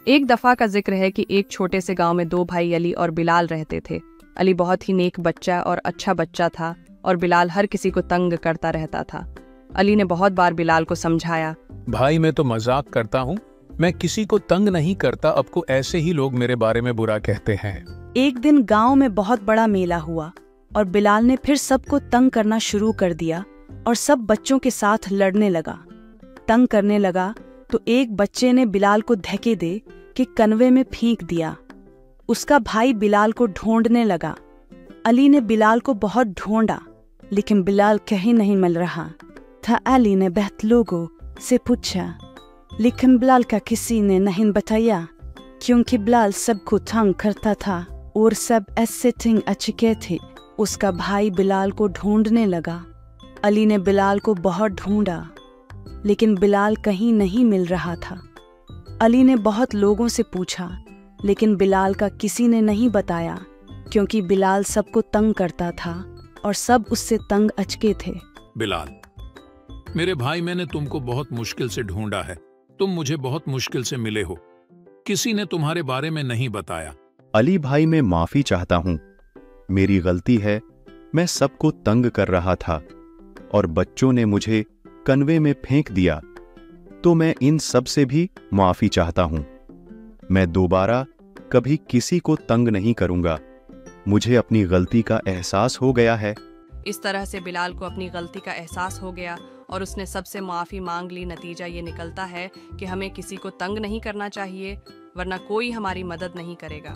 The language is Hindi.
एक दफा का जिक्र है कि एक छोटे से गांव में दो भाई अली और बिलाल रहते थे। अली बहुत ही नेक बच्चा और अच्छा बच्चा था और बिलाल हर किसी को तंग करता रहता था। अली ने बहुत बार बिलाल को समझाया, भाई मैं तो मजाक करता हूँ, मैं किसी को तंग नहीं करता, अब को ऐसे ही लोग मेरे बारे में बुरा कहते हैं। एक दिन गांव में बहुत बड़ा मेला हुआ और बिलाल ने फिर सबको तंग करना शुरू कर दिया और सब बच्चों के साथ लड़ने लगा। तंग करने लगा तो एक बच्चे ने बिलाल को धक्के दे के कनवे में फेंक दिया। उसका भाई बिलाल को ढूंढने लगा। अली ने बिलाल को बहुत ढूंढा लेकिन बिलाल कहीं नहीं मिल रहा था। अली ने बहुत लोगों से पूछा लेकिन बिलाल का किसी ने नहीं बताया, क्योंकि बिलाल सबको तंग करता था और सब ऐसे तंग आ चुके थे। उसका भाई बिलाल को ढूंढने लगा। अली ने बिलाल को बहुत ढूंढा लेकिन बिलाल कहीं नहीं मिल रहा था। अली ने बहुत लोगों से पूछा लेकिन बिलाल का किसी ने नहीं बताया, क्योंकि बिलाल सबको तंग करता था और सब उससे तंग अचके थे। बिलाल, मेरे भाई, मैंने तुमको बहुत मुश्किल से ढूंढा है, तुम मुझे बहुत मुश्किल से मिले हो, किसी ने तुम्हारे बारे में नहीं बताया। अली भाई, मैं माफी चाहता हूँ, मेरी गलती है, मैं सबको तंग कर रहा था और बच्चों ने मुझे कनवे में फेंक दिया, तो मैं इन सब से भी माफी चाहता हूं। मैं दोबारा कभी किसी को तंग नहीं करूंगा, मुझे अपनी गलती का एहसास हो गया है। इस तरह से बिलाल को अपनी गलती का एहसास हो गया और उसने सबसे माफी मांग ली। नतीजा ये निकलता है कि हमें किसी को तंग नहीं करना चाहिए, वरना कोई हमारी मदद नहीं करेगा।